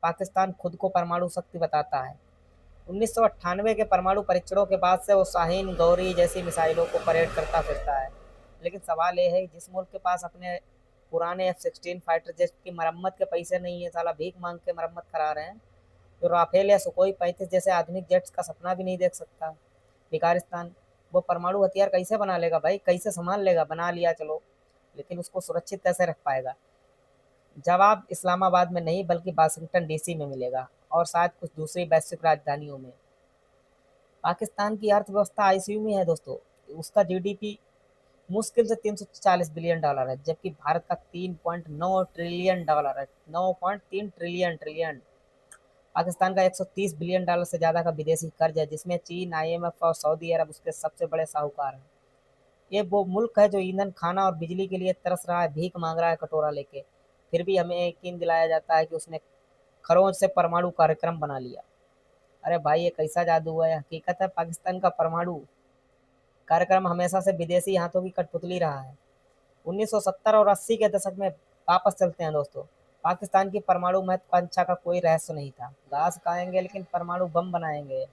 पाकिस्तान खुद को परमाणु शक्ति बताता है। 1998 के परमाणु परीक्षणों के बाद से वो शाहीन गौरी जैसी मिसाइलों को परेड करता फिरता है। लेकिन सवाल ये है, जिस मुल्क के पास अपने पुराने F-16 फाइटर जेट की मरम्मत के पैसे नहीं है, साला भीख मांग के मरम्मत करा रहे हैं, जो राफेल या सुकोई 35 जैसे आधुनिक जेट्स का सपना भी नहीं देख सकता। भिकारिस्तान वो परमाणु हथियार कैसे बना लेगा भाई, कैसे संभाल लेगा? बना लिया चलो, लेकिन उसको सुरक्षित कैसे रख पाएगा? जवाब इस्लामाबाद में नहीं बल्कि वाशिंगटन डीसी में मिलेगा, और शायद कुछ दूसरी वैश्विक राजधानियों में। पाकिस्तान की अर्थव्यवस्था आईसीयू में है दोस्तों। उसका जीडीपी मुश्किल से $340 बिलियन है, जबकि भारत का $3.9 ट्रिलियन है। 9.3 ट्रिलियन। पाकिस्तान का $130 बिलियन से ज्यादा का विदेशी कर्ज है, जिसमें चीन, आईएमएफ और सऊदी अरब उसके सबसे बड़े साहूकार हैं। ये वो मुल्क है जो ईंधन, खाना और बिजली के लिए तरस रहा है, भीख मांग रहा है कटोरा लेके। फिर भी हमें यकीन दिलाया जाता है कि उसने खरोंच से परमाणु कार्यक्रम बना लिया। अरे भाई, ये कैसा जादू है? हकीकत है, पाकिस्तान का परमाणु कार्यक्रम हमेशा से विदेशी हाथों की कठपुतली रहा है। 1970 और 80 के दशक में वापस चलते हैं दोस्तों। पाकिस्तान की परमाणु महत्वाकांक्षा का कोई रहस्य नहीं था। घास खाएंगे लेकिन परमाणु बम बनाएंगे।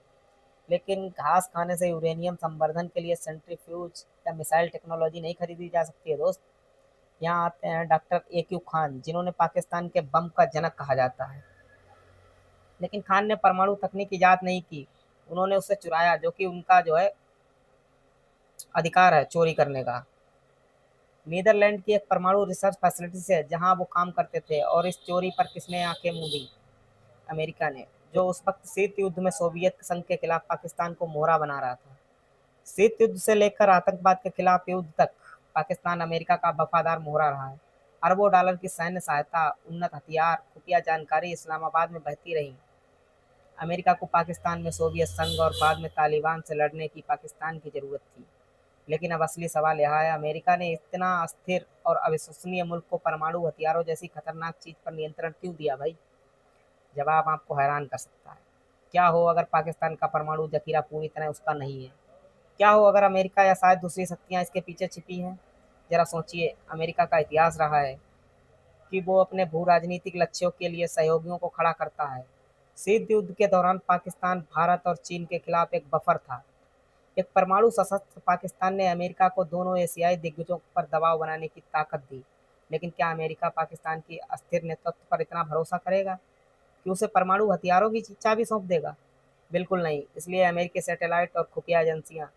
लेकिन घास खाने से यूरेनियम संवर्धन के लिए सेंट्रीफ्यूज या मिसाइल टेक्नोलॉजी नहीं खरीदी जा सकती है दोस्त। यहाँ आते हैं डॉक्टर AQ खान, जिन्होंने पाकिस्तान के बम का जनक कहा जाता है। लेकिन खान ने परमाणु तकनीक ईजाद नहीं की, उन्होंने उससे चुराया, जो कि उनका जो है अधिकार है चोरी करने का। नीदरलैंड की एक परमाणु रिसर्च फैसिलिटी से जहां वो काम करते थे। और इस चोरी पर किसने आंखें मूंदी? अमेरिका ने, जो उस वक्त शीत युद्ध में सोवियत संघ के खिलाफ पाकिस्तान को मोहरा बना रहा था। शीत युद्ध से लेकर आतंकवाद के खिलाफ युद्ध तक पाकिस्तान अमेरिका का वफादार मोहरा रहा है। अरबों डॉलर की सैन्य सहायता, उन्नत हथियार, खुफिया जानकारी इस्लामाबाद में बहती रही। अमेरिका को पाकिस्तान में सोवियत संघ और बाद में तालिबान से लड़ने की पाकिस्तान की जरूरत थी। लेकिन अब असली सवाल यह है, अमेरिका ने इतना अस्थिर और अविश्वसनीय मुल्क को परमाणु हथियारों जैसी खतरनाक चीज पर नियंत्रण क्यों दिया भाई? जवाब आपको हैरान कर सकता है। क्या हो अगर पाकिस्तान का परमाणु जखीरा पूरी तरह उसका नहीं है? क्या हो अगर अमेरिका या शायद दूसरी शक्तियां इसके पीछे छिपी हैं? जरा सोचिए, अमेरिका का इतिहास रहा है कि वो अपने भू राजनीतिक लक्ष्यों के लिए सहयोगियों को खड़ा करता है। शीत युद्ध के दौरान पाकिस्तान भारत और चीन के खिलाफ एक बफर था। एक परमाणु सशस्त्र पाकिस्तान ने अमेरिका को दोनों एशियाई दिग्गजों पर दबाव बनाने की ताकत दी। लेकिन क्या अमेरिका पाकिस्तान की अस्थिर नेतृत्व पर इतना भरोसा करेगा कि उसे परमाणु हथियारों की चाबी सौंप देगा? बिल्कुल नहीं। इसलिए अमेरिकी सैटेलाइट और खुफिया एजेंसियां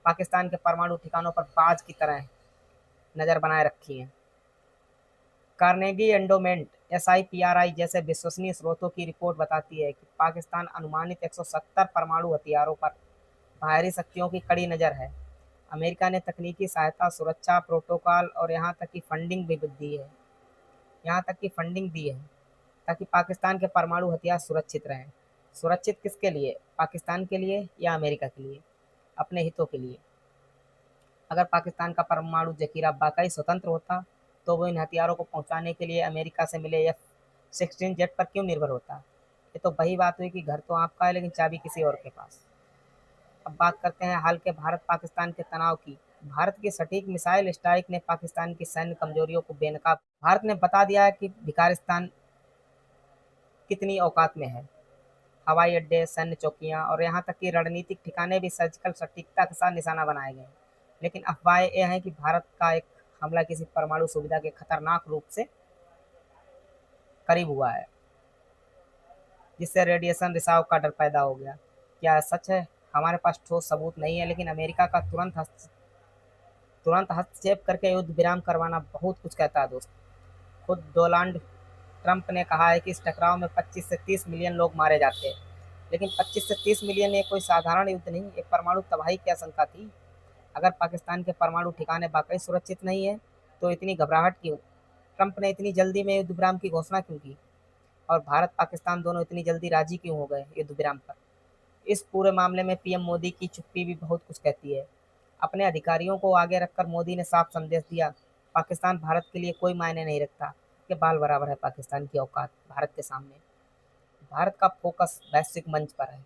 पाकिस्तान के परमाणु ठिकानों पर बाज की तरह नजर बनाए रखी हैं। कार्नेगी एंडोमेंट SIPRI जैसे विश्वसनीय स्रोतों की रिपोर्ट बताती है कि पाकिस्तान अनुमानित 170 परमाणु हथियारों पर बाहरी शक्तियों की कड़ी नज़र है। अमेरिका ने तकनीकी सहायता, सुरक्षा प्रोटोकॉल और यहाँ तक कि फंडिंग दी है ताकि पाकिस्तान के परमाणु हथियार सुरक्षित रहें। सुरक्षित किसके लिए? पाकिस्तान के लिए या अमेरिका के लिए? अपने हितों के लिए। अगर पाकिस्तान का परमाणु जखीरा वाकई स्वतंत्र होता, तो वो इन हथियारों को पहुंचाने के लिए अमेरिका से मिले F-16 जेट पर क्यों निर्भर होता? ये तो वही बात हुई कि घर तो आपका है लेकिन चाबी किसी और के पास। अब बात करते हैं हाल के भारत पाकिस्तान के तनाव की। भारत की सटीक मिसाइल स्ट्राइक ने पाकिस्तान की सैन्य कमजोरियों को बेनकाब। भारत ने बता दिया है कि भिकारिस्तान कितनी औकात में है। हवाई अड्डे, सैन्य चौकियां और यहाँ तक कि रणनीतिक ठिकाने भी सर्जिकल सटीकता के साथ निशाना बनाए गए। लेकिन अफवाहें यह हैं कि भारत का एक हमला किसी परमाणु सुविधा के खतरनाक रूप से करीब हुआ है, जिससे रेडिएशन रिसाव का डर पैदा हो गया। क्या सच है? हमारे पास ठोस सबूत नहीं है, लेकिन अमेरिका का तुरंत हस्तक्षेप करके युद्ध विराम करवाना बहुत कुछ कहता है दोस्त। खुद डोनाल्ड ट्रंप ने कहा है कि इस टकराव में 25 से 30 मिलियन लोग मारे जाते हैं। लेकिन 25 से 30 मिलियन ये कोई साधारण युद्ध नहीं, एक परमाणु तबाही की आशंका थी। अगर पाकिस्तान के परमाणु ठिकाने वाकई सुरक्षित नहीं है, तो इतनी घबराहट क्यों? ट्रंप ने इतनी जल्दी में युद्ध विराम की घोषणा क्यों की? और भारत पाकिस्तान दोनों इतनी जल्दी राजी क्यों हो गए युद्ध विराम पर? इस पूरे मामले में पीएम मोदी की चुप्पी भी बहुत कुछ कहती है। अपने अधिकारियों को आगे रखकर मोदी ने साफ संदेश दिया, पाकिस्तान भारत के लिए कोई मायने नहीं रखता, कि बाल बराबर है पाकिस्तान की औकात भारत के सामने। भारत का फोकस वैश्विक मंच पर है,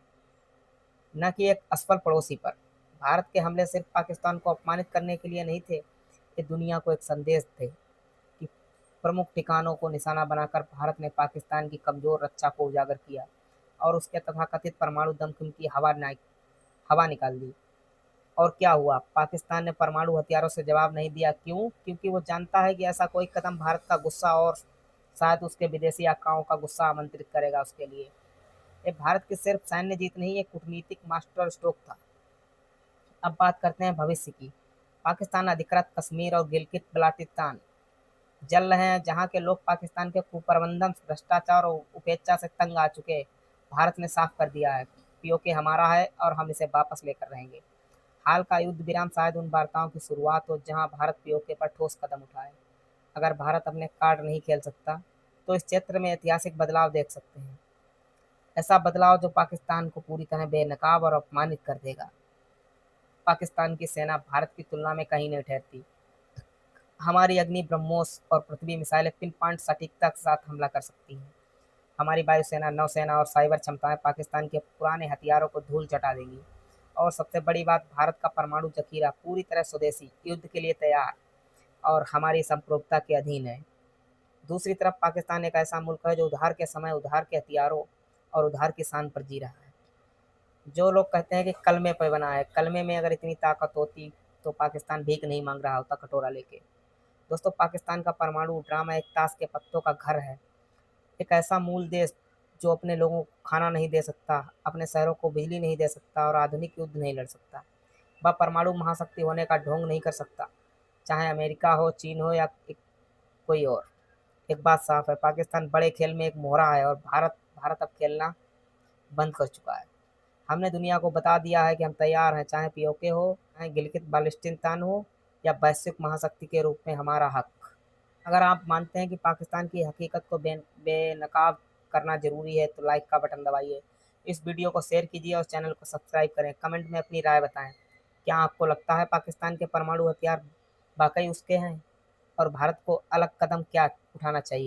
न कि एक असफल पड़ोसी पर। भारत के हमले सिर्फ पाकिस्तान को अपमानित करने के लिए नहीं थे, ये दुनिया को एक संदेश थे कि प्रमुख ठिकानों को निशाना बनाकर भारत ने पाकिस्तान की कमजोर रक्षा को उजागर किया और उसके तथाकथित परमाणु दमखम की हवा निकाल दी। और क्या हुआ? पाकिस्तान ने परमाणु हथियारों से जवाब नहीं दिया। क्यों? क्योंकि वो जानता है कि ऐसा कोई कदम भारत का गुस्सा और शायद उसके विदेशी आकाओं का गुस्सा आमंत्रित करेगा उसके लिए। ये भारत की सिर्फ सैन्य जीत नहीं, ये कूटनीतिक मास्टर स्ट्रोक था। अब बात करते हैं भविष्य की। पाकिस्तान अधिकृत कश्मीर और गिलगित बल्टिस्तान जल रहे हैं, जहां के लोग पाकिस्तान के कुप्रबंधन, भ्रष्टाचार और उपेक्षा से तंग आ चुके हैं। भारत ने साफ कर दिया है, पीओके हमारा है और हम इसे वापस लेकर रहेंगे। हाल का युद्ध विराम शायद उन वार्ताओं की शुरुआत हो जहां भारत पीओके पर ठोस कदम उठाए। अगर भारत अपने कार्ड नहीं खेल सकता तो इस क्षेत्र में ऐतिहासिक बदलाव देख सकते हैं। ऐसा बदलाव जो पाकिस्तान को पूरी तरह बेनकाब और अपमानित कर देगा। पाकिस्तान की सेना भारत की तुलना में कहीं नहीं ठहरती। हमारी अग्नि, ब्रह्मोस और पृथ्वी मिसाइलें पिन पॉइंट सटीकता के साथ हमला कर सकती हैं। हमारी वायुसेना, नौसेना और साइबर क्षमताएं पाकिस्तान के पुराने हथियारों को धूल चटा देंगी। और सबसे बड़ी बात, भारत का परमाणु जखीरा पूरी तरह स्वदेशी, युद्ध के लिए तैयार और हमारी संप्रभुता के अधीन है। दूसरी तरफ पाकिस्तान एक ऐसा मुल्क है जो उधार के समय, उधार के हथियारों और उधार की शान पर जी रहा है। जो लोग कहते हैं कि कलमे पे बना है, कलमे में अगर इतनी ताकत होती तो पाकिस्तान भीख नहीं मांग रहा होता कटोरा लेके। दोस्तों, पाकिस्तान का परमाणु ड्रामा एक ताश के पत्तों का घर है। एक ऐसा मूल देश जो अपने लोगों को खाना नहीं दे सकता, अपने शहरों को बिजली नहीं दे सकता और आधुनिक युद्ध नहीं लड़ सकता। वह परमाणु महाशक्ति होने का ढोंग नहीं कर सकता, चाहे अमेरिका हो, चीन हो या कोई और। एक बात साफ है, पाकिस्तान बड़े खेल में एक मोहरा है और भारत भारत अब खेलना बंद कर चुका है। हमने दुनिया को बता दिया है कि हम तैयार हैं, चाहे पीओके हो, चाहे गिलगित बाल्टिस्तान हो या वैश्विक महाशक्ति के रूप में हमारा हक। अगर आप मानते हैं कि पाकिस्तान की हकीकत को बेनकाब करना ज़रूरी है तो लाइक का बटन दबाइए, इस वीडियो को शेयर कीजिए और चैनल को सब्सक्राइब करें। कमेंट में अपनी राय बताएं। क्या आपको लगता है पाकिस्तान के परमाणु हथियार वाकई उसके हैं? और भारत को अलग कदम क्या उठाना चाहिए?